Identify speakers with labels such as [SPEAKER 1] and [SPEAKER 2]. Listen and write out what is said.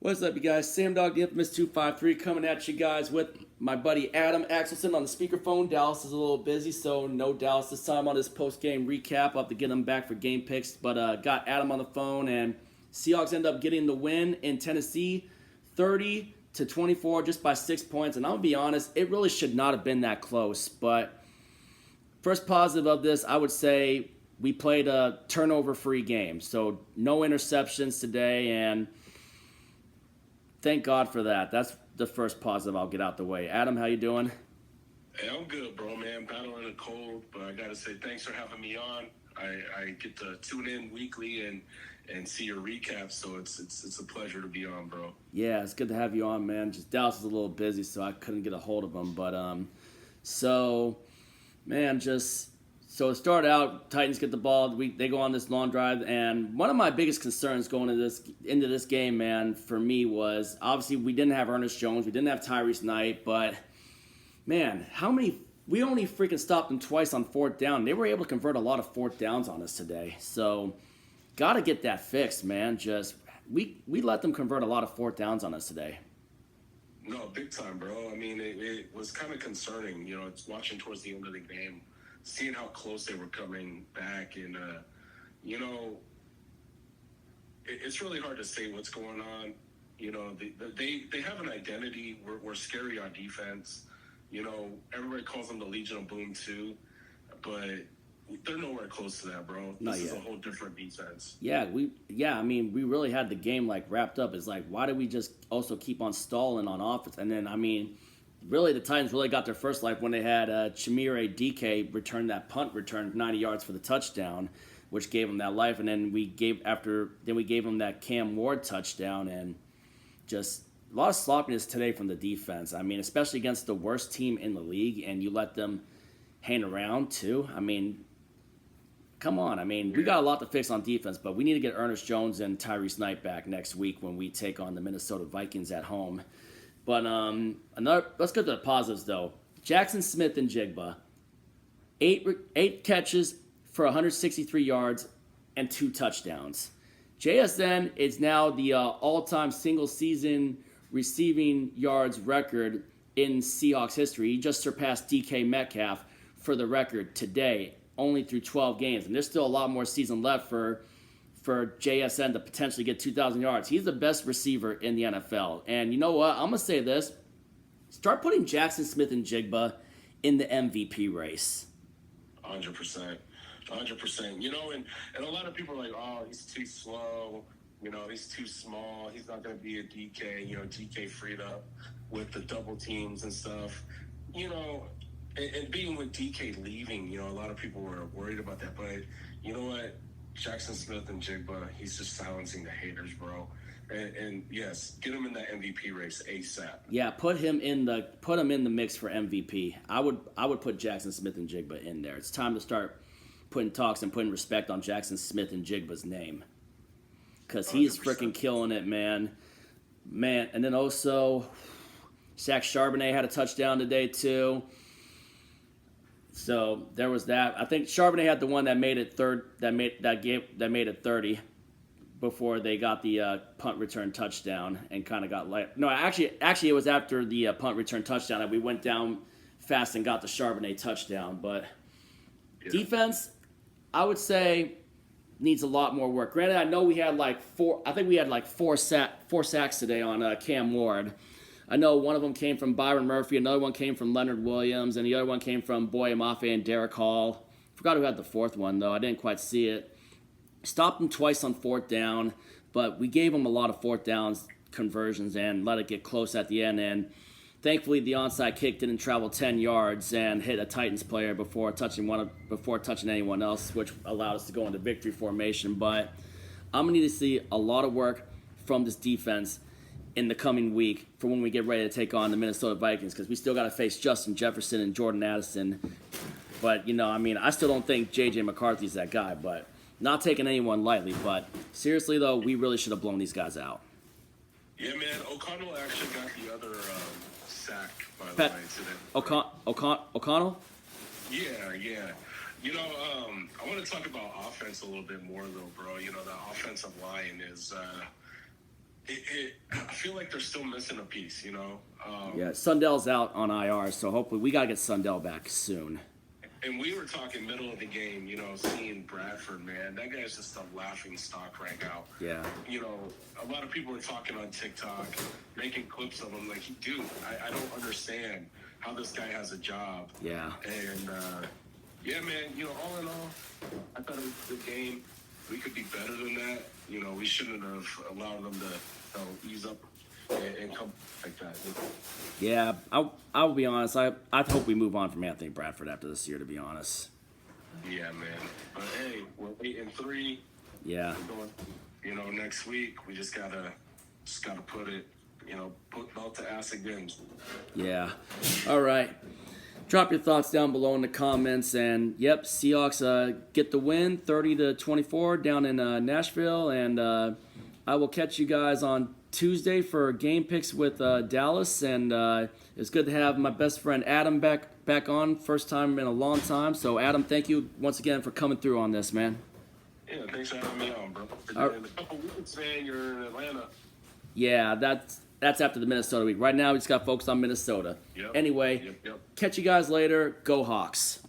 [SPEAKER 1] What's up, you guys? Sam Dog, the infamous 253, coming at you guys with my buddy Adam Axelson on the speakerphone. Dallas is a little busy, so no Dallas this time on this post-game recap. I'll have to get him back for game picks, but got Adam on the phone, and Seahawks end up getting the win in Tennessee, 30-24, just by 6 points. And I'll be honest, it really should not have been that close. But first positive of this, I would say we played a turnover-free game, so no interceptions today, and thank God for that. That's the first positive I'll get out the way. Adam, how you doing?
[SPEAKER 2] Hey, I'm good, bro, man. Battling a cold, but I gotta say thanks for having me on. I get to tune in weekly and see your recaps, so it's a pleasure to be on, bro.
[SPEAKER 1] Yeah, it's good to have you on, man. Just Dallas is a little busy, so I couldn't get a hold of him. But so man, just so it started out. Titans get the ball. They go on this long drive, and one of my biggest concerns going into this game, man, for me was obviously we didn't have Ernest Jones, we didn't have Tyrese Knight, but man, how many? We only freaking stopped them twice on fourth down. They were able to convert a lot of fourth downs on us today. So, got to get that fixed, man. Just we let them convert a lot of fourth downs on us today.
[SPEAKER 2] No, big time, bro. I mean, it was kind of concerning, it's watching towards the end of the game, seeing how close they were coming back, and it's really hard to say what's going on. They have an identity. We're scary on defense. Everybody calls them the Legion of Boom too, but they're nowhere close to that, bro. This is a whole different defense.
[SPEAKER 1] I mean, we really had the game like wrapped up. It's like, why did we just also keep on stalling on offense? And then, I mean, really the Titans really got their first life when they had Chimere DK return that punt return 90 yards for the touchdown, which gave them that life. And then we gave them that Cam Ward touchdown, and just a lot of sloppiness today from the defense. I mean, especially against the worst team in the league, and you let them hang around too. I mean, come on. I mean, we got a lot to fix on defense, but we need to get Ernest Jones and Tyrese Knight back next week when we take on the Minnesota Vikings at home. But let's go to the positives, though. Jackson Smith and Jigba, eight catches for 163 yards and 2 touchdowns. JSN is now the all-time single-season receiving yards record in Seahawks history. He just surpassed DK Metcalf for the record today, only through 12 games. And there's still a lot more season left for JSN to potentially get 2,000 yards. He's the best receiver in the NFL. And you know what? I'm going to say this. Start putting Jackson Smith and Jigba in the MVP race.
[SPEAKER 2] 100%. 100%. And a lot of people are like, oh, he's too slow. He's too small. He's not going to be a DK. DK freed up with the double teams and stuff. And being with DK leaving, a lot of people were worried about that. But you know what? Jackson Smith and Jigba, he's just silencing the haters, bro. And yes, get him in that MVP race ASAP.
[SPEAKER 1] Yeah, put him in the mix for MVP. I would put Jackson Smith and Jigba in there. It's time to start putting talks and putting respect on Jackson Smith and Jigba's name, because he's freaking killing it, man. And then also, Zach Charbonnet had a touchdown today too. So there was that. I think Charbonnet had the one that made it it 30 before they got the punt return touchdown and kind of got light. No, actually it was after the punt return touchdown that we went down fast and got the Charbonnet touchdown. But defense, I would say, needs a lot more work. Granted, I know we had four sacks today on Cam Ward. I know one of them came from Byron Murphy, another one came from Leonard Williams, and the other one came from Boye Mafe and Derek Hall. Forgot who had the fourth one, though. I didn't quite see it. Stopped them twice on fourth down, but we gave them a lot of fourth downs conversions and let it get close at the end. And thankfully, the onside kick didn't travel 10 yards and hit a Titans player before touching anyone else, which allowed us to go into victory formation. But I'm going to need to see a lot of work from this defense in the coming week for when we get ready to take on the Minnesota Vikings, because we still got to face Justin Jefferson and Jordan Addison. But, I still don't think J.J. McCarthy's that guy, but not taking anyone lightly. But seriously, though, we really should have blown these guys out.
[SPEAKER 2] Yeah, man. O'Connell actually got the other sack, by the way, today.
[SPEAKER 1] O'Connell?
[SPEAKER 2] Yeah. I want to talk about offense a little bit more, though, bro. The offensive line is feel like they're still missing a piece, you know.
[SPEAKER 1] Yeah, Sundell's out on IR, so hopefully we gotta get Sundell back soon.
[SPEAKER 2] And we were talking middle of the game, you know, seeing Bradford, man. That guy's just a laughing stock right now.
[SPEAKER 1] Yeah.
[SPEAKER 2] You know, a lot of people are talking on TikTok, making clips of him. Like, dude, I don't understand how this guy has a job.
[SPEAKER 1] Yeah.
[SPEAKER 2] And, yeah, man, you know, all in all, I thought it was a good game. We could be better than that. You know, we shouldn't have allowed them to ease up and come like that.
[SPEAKER 1] Yeah, I'll be honest. I hope we move on from Anthony Bradford after this year, to be honest.
[SPEAKER 2] Yeah, man. But hey, we're 8-3.
[SPEAKER 1] Yeah.
[SPEAKER 2] We're going, you know, next week we just gotta put it, you know, put belt to ass again.
[SPEAKER 1] Yeah. All right. Drop your thoughts down below in the comments. And yep, Seahawks get the win, 30-24 down in Nashville. And I will catch you guys on Tuesday for game picks with Dallas. And it's good to have my best friend Adam back on, first time in a long time. So Adam, thank you once again for coming through on this, man.
[SPEAKER 2] Yeah, thanks for having me on, bro. In a couple weeks, man, you're in Atlanta.
[SPEAKER 1] Yeah, that's after the Minnesota week. Right now, we just got focused on Minnesota.
[SPEAKER 2] Yep.
[SPEAKER 1] Anyway,
[SPEAKER 2] Yep.
[SPEAKER 1] catch you guys later. Go Hawks.